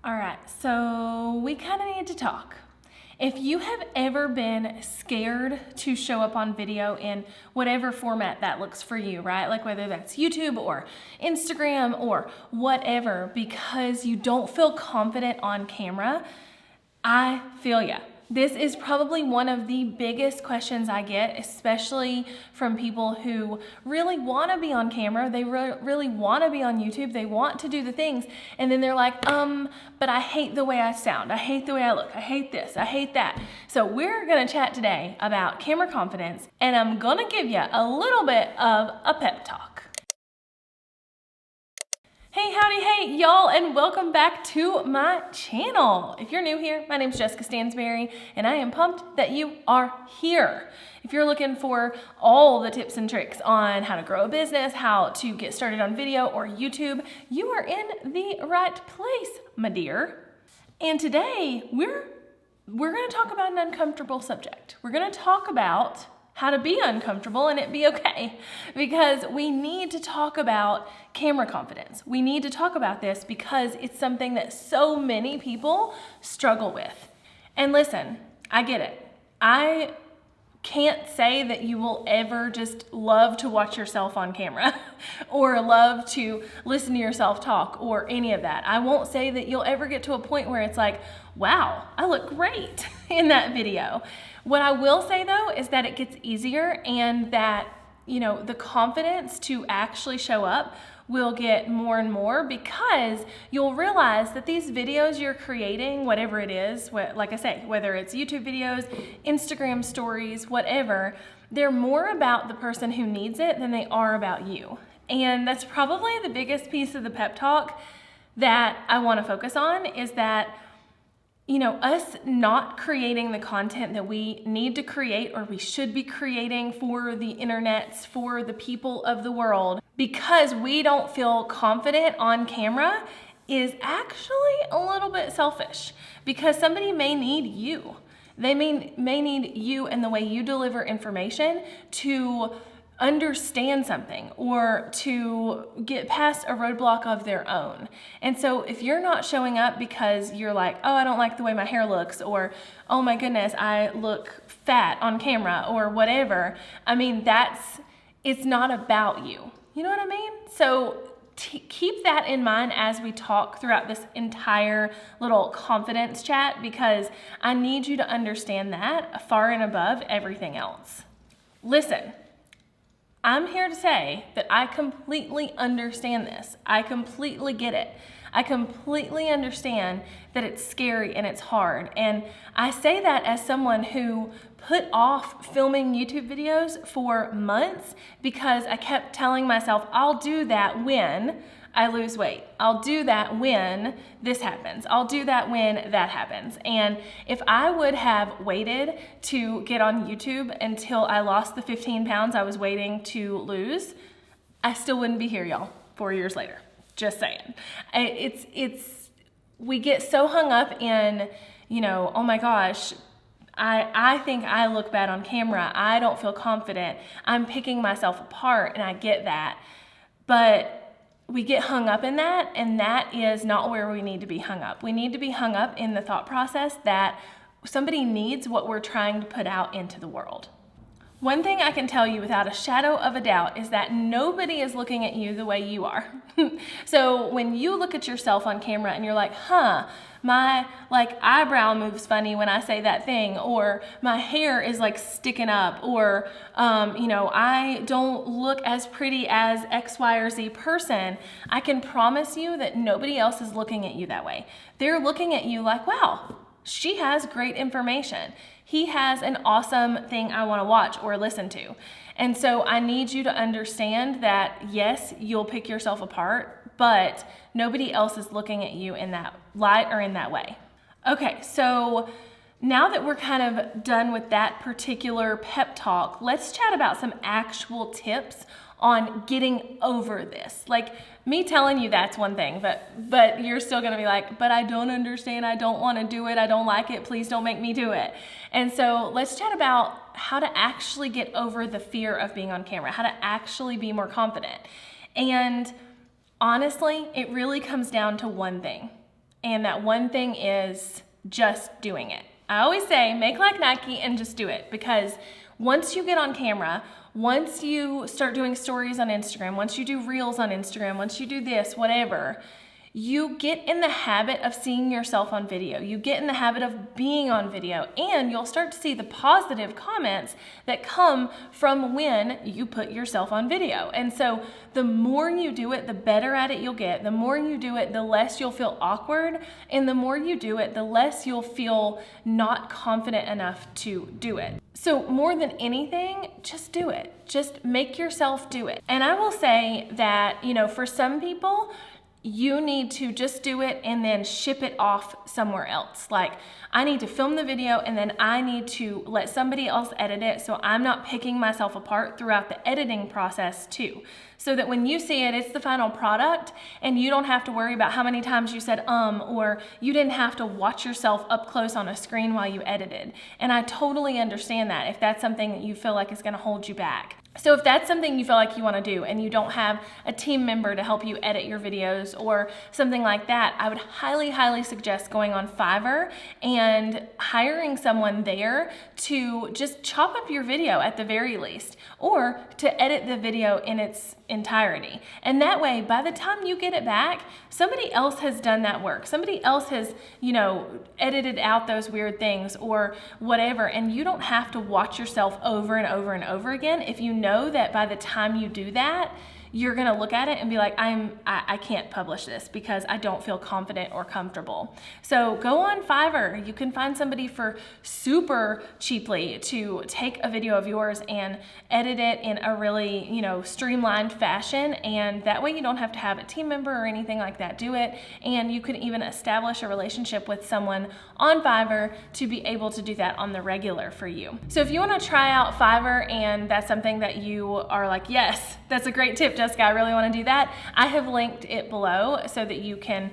All right, so we kind of need to talk. If you have ever been scared to show up on video in whatever format that looks for you, right? Like whether that's YouTube or Instagram or whatever, because you don't feel confident on camera, I feel ya. This is probably one of the biggest questions I get, especially from people who really want to be on camera. They really want to be on YouTube. They want to do the things. And then they're like, but I hate the way I sound. I hate the way I look. I hate this. I hate that. So we're going to chat today about camera confidence, and I'm going to give you a little bit of a pep talk. Hey, howdy, hey, y'all, and welcome back to my channel. If you're new here, my name's Jessica Stansberry, and I am pumped that you are here. If you're looking for all the tips and tricks on how to grow a business, how to get started on video or YouTube, you are in the right place, my dear. And today, we're going to talk about an uncomfortable subject. We're going to talk about how to be uncomfortable and it be okay, because we need to talk about camera confidence. We need to talk about this because it's something that so many people struggle with. And listen, I get it. I can't say that you will ever just love to watch yourself on camera or love to listen to yourself talk or any of that. I won't say that you'll ever get to a point where it's like, wow, I look great in that video. What I will say though is that it gets easier, and that, the confidence to actually show up will get more and more, because you'll realize that these videos you're creating, whatever it is, like I say, whether it's YouTube videos, Instagram stories, whatever, they're more about the person who needs it than they are about you. And that's probably the biggest piece of the pep talk that I want to focus on, is that us not creating the content that we need to create or we should be creating for the internets, for the people of the world, because we don't feel confident on camera, is actually a little bit selfish, because somebody may need you. They may need you and the way you deliver information to understand something or to get past a roadblock of their own. And so if you're not showing up because you're like, oh, I don't like the way my hair looks, or oh my goodness, I look fat on camera, or whatever, it's not about you. You know what I mean? So keep that in mind as we talk throughout this entire little confidence chat, because I need you to understand that far and above everything else. Listen, I'm here to say that I completely understand this. I completely get it. I completely understand that it's scary and it's hard. And I say that as someone who put off filming YouTube videos for months because I kept telling myself, I'll do that when I lose weight. I'll do that when this happens. I'll do that when that happens. And if I would have waited to get on YouTube until I lost the 15 pounds I was waiting to lose, I still wouldn't be here, y'all, 4 years later. Just saying. We get so hung up in, oh my gosh, I think I look bad on camera. I don't feel confident. I'm picking myself apart, and I get that. But we get hung up in that, and that is not where we need to be hung up. We need to be hung up in the thought process that somebody needs what we're trying to put out into the world. One thing I can tell you without a shadow of a doubt is that nobody is looking at you the way you are. So when you look at yourself on camera and you're like, my eyebrow moves funny when I say that thing, or my hair is sticking up, or I don't look as pretty as X, Y, or Z person, I can promise you that nobody else is looking at you that way. They're looking at you like, wow, she has great information. He has an awesome thing I want to watch or listen to. And so I need you to understand that, yes, you'll pick yourself apart, but nobody else is looking at you in that light or in that way. Okay, so now that we're kind of done with that particular pep talk, let's chat about some actual tips on getting over this. Me telling you that's one thing, but you're still gonna be like, but I don't understand, I don't wanna do it, I don't like it, please don't make me do it. And so let's chat about how to actually get over the fear of being on camera, how to actually be more confident. And honestly, it really comes down to one thing. And that one thing is just doing it. I always say, make like Nike and just do it, because once you get on camera, once you start doing stories on Instagram, once you do reels on Instagram, once you do this, whatever, you get in the habit of seeing yourself on video. You get in the habit of being on video, and you'll start to see the positive comments that come from when you put yourself on video. And so the more you do it, the better at it you'll get. The more you do it, the less you'll feel awkward. And the more you do it, the less you'll feel not confident enough to do it. So more than anything, just do it. Just make yourself do it. And I will say that, for some people, you need to just do it and then ship it off somewhere else. Like, I need to film the video and then I need to let somebody else edit it, so I'm not picking myself apart throughout the editing process too. So that when you see it, it's the final product and you don't have to worry about how many times you said or you didn't have to watch yourself up close on a screen while you edited. And I totally understand that if that's something that you feel like is gonna hold you back. So if that's something you feel like you want to do and you don't have a team member to help you edit your videos or something like that, I would highly, highly suggest going on Fiverr and hiring someone there to just chop up your video at the very least, or to edit the video in its entirety. And that way, by the time you get it back, somebody else has done that work. Somebody else has, edited out those weird things or whatever, and you don't have to watch yourself over and over and over again if you know that by the time you do that, you're gonna look at it and be like, I can't publish this because I don't feel confident or comfortable. So go on Fiverr. You can find somebody for super cheaply to take a video of yours and edit it in a really, streamlined fashion. And that way you don't have to have a team member or anything like that do it. And you can even establish a relationship with someone on Fiverr to be able to do that on the regular for you. So if you wanna try out Fiverr and that's something that you are like, yes, that's a great tip, Jessica, I really want to do that, I have linked it below so that you can,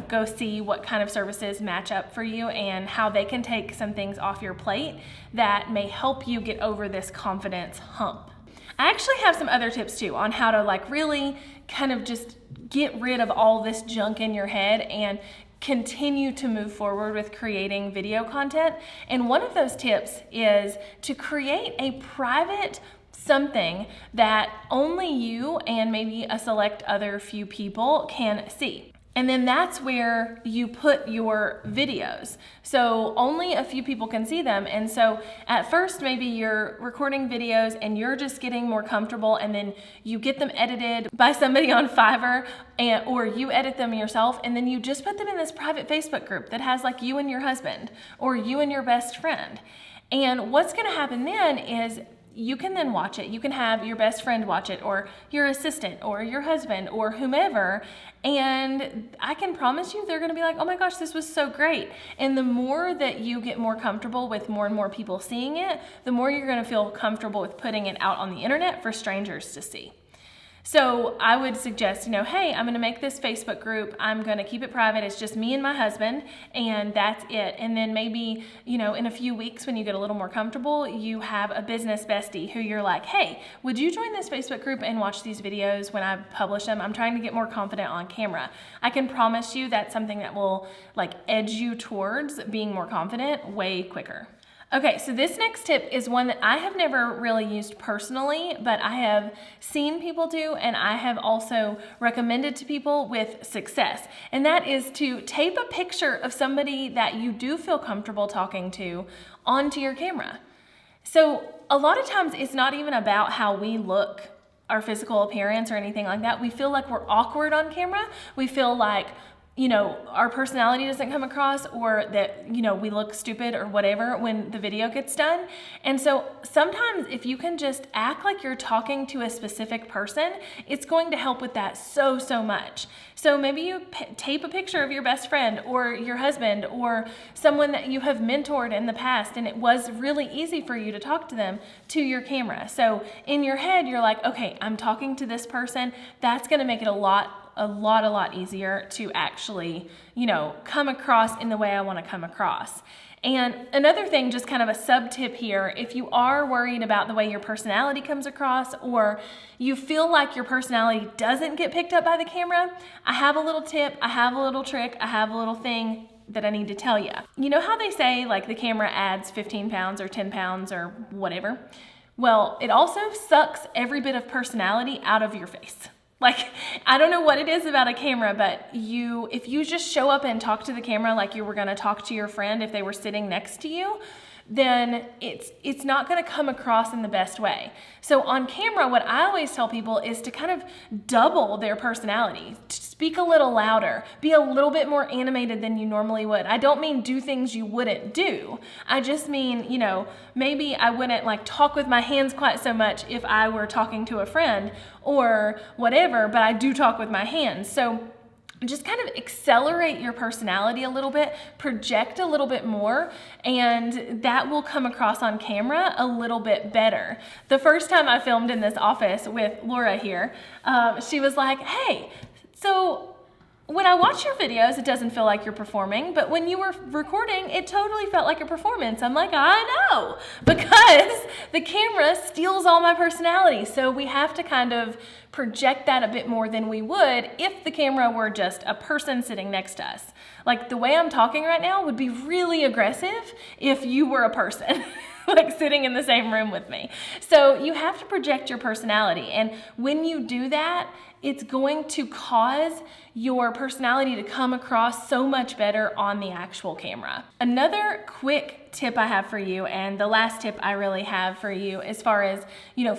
go see what kind of services match up for you and how they can take some things off your plate that may help you get over this confidence hump. I actually have some other tips too on how to really kind of just get rid of all this junk in your head and continue to move forward with creating video content. And one of those tips is to create a private something that only you and maybe a select other few people can see. And then that's where you put your videos. So only a few people can see them. And so at first, maybe you're recording videos and you're just getting more comfortable, and then you get them edited by somebody on Fiverr, or you edit them yourself, and then you just put them in this private Facebook group that has you and your husband or you and your best friend. And what's gonna happen then is you can then watch it. You can have your best friend watch it, or your assistant, or your husband, or whomever, and I can promise you they're gonna be like, oh my gosh, this was so great. And the more that you get more comfortable with more and more people seeing it, the more you're gonna feel comfortable with putting it out on the internet for strangers to see. So I would suggest, hey, I'm gonna make this Facebook group. I'm gonna keep it private. It's just me and my husband, and that's it. And then maybe, in a few weeks when you get a little more comfortable, you have a business bestie who you're like, hey, would you join this Facebook group and watch these videos when I publish them? I'm trying to get more confident on camera. I can promise you that's something that will edge you towards being more confident way quicker. Okay, so this next tip is one that I have never really used personally, but I have seen people do, and I have also recommended to people with success. And that is to tape a picture of somebody that you do feel comfortable talking to onto your camera. So a lot of times it's not even about how we look, our physical appearance or anything like that. We feel like we're awkward on camera. We feel like our personality doesn't come across, or that, we look stupid or whatever when the video gets done. And so sometimes if you can just act like you're talking to a specific person, it's going to help with that so much. So maybe you tape a picture of your best friend or your husband or someone that you have mentored in the past, and it was really easy for you to talk to them to your camera. So in your head, you're like, okay, I'm talking to this person. That's going to make it a lot a lot easier to actually, come across in the way I want to come across. And another thing, just kind of a sub tip here, if you are worried about the way your personality comes across, or you feel like your personality doesn't get picked up by the camera, I have a little tip, I have a little trick, I have a little thing that I need to tell you. You know how they say like the camera adds 15 pounds or 10 pounds or whatever? Well, it also sucks every bit of personality out of your face. Like, I don't know what it is about a camera, but if you just show up and talk to the camera like you were gonna talk to your friend if they were sitting next to you, then it's not gonna come across in the best way. So on camera, what I always tell people is to kind of double their personality. Speak a little louder, be a little bit more animated than you normally would. I don't mean do things you wouldn't do. I just mean, maybe I wouldn't like talk with my hands quite so much if I were talking to a friend or whatever, but I do talk with my hands. So just kind of accelerate your personality a little bit, project a little bit more, and that will come across on camera a little bit better. The first time I filmed in this office with Laura here, she was like, hey, so when I watch your videos, it doesn't feel like you're performing, but when you were recording, it totally felt like a performance. I'm like, I know, because the camera steals all my personality. So we have to kind of project that a bit more than we would if the camera were just a person sitting next to us. Like the way I'm talking right now would be really aggressive if you were a person. Like sitting in the same room with me. So you have to project your personality. And when you do that, it's going to cause your personality to come across so much better on the actual camera. Another quick tip I have for you, and the last tip I really have for you as far as,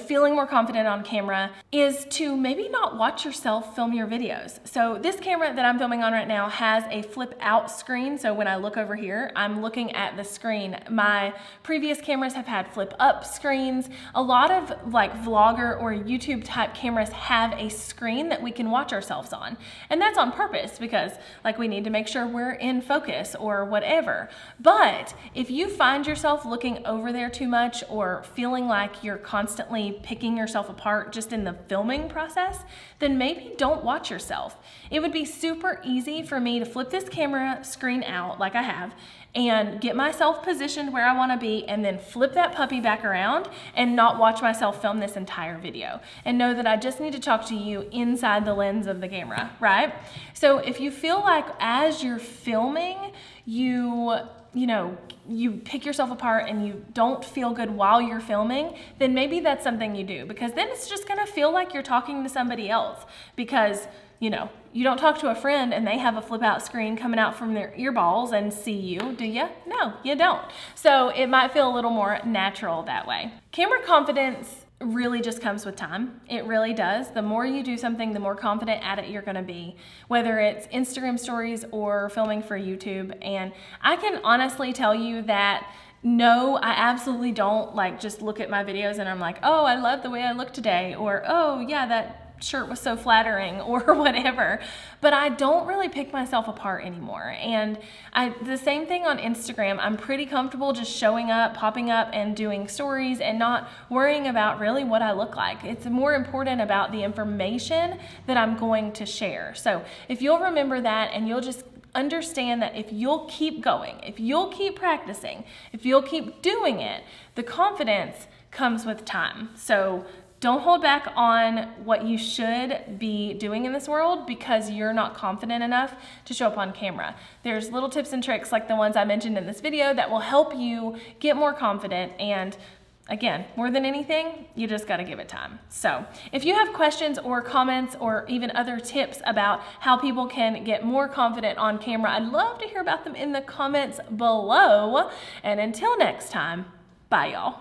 feeling more confident on camera, is to maybe not watch yourself film your videos. So this camera that I'm filming on right now has a flip out screen. So when I look over here, I'm looking at the screen. My previous cameras have had flip up screens. A lot of like vlogger or YouTube type cameras have a screen that we can watch ourselves on. And that's on purpose because like we need to make sure we're in focus or whatever. But if you find yourself looking over there too much or feeling like you're constantly picking yourself apart just in the filming process, then maybe don't watch yourself. It would be super easy for me to flip this camera screen out like I have and get myself positioned where I want to be and then flip that puppy back around and not watch myself film this entire video and know that I just need to talk to you inside the lens of the camera, right? So if you feel like as you're filming, you pick yourself apart and you don't feel good while you're filming, then maybe that's something you do, because then it's just gonna feel like you're talking to somebody else, because you don't talk to a friend and they have a flip out screen coming out from their earballs and see you, do you? No, you don't. So it might feel a little more natural that way. Camera confidence really just comes with time. It really does. The more you do something, the more confident at it you're gonna be, whether it's Instagram stories or filming for YouTube. And I can honestly tell you that no, I absolutely don't just look at my videos and I'm like, oh, I love the way I look today, or oh yeah, that shirt was so flattering or whatever, but I don't really pick myself apart anymore. And the same thing on Instagram, I'm pretty comfortable just showing up, popping up and doing stories and not worrying about really what I look like. It's more important about the information that I'm going to share. So if you'll remember that and you'll just understand that if you'll keep going, if you'll keep practicing, if you'll keep doing it, the confidence comes with time. So don't hold back on what you should be doing in this world because you're not confident enough to show up on camera. There's little tips and tricks like the ones I mentioned in this video that will help you get more confident, and again, more than anything, you just gotta give it time. So if you have questions or comments or even other tips about how people can get more confident on camera, I'd love to hear about them in the comments below. And until next time, bye y'all.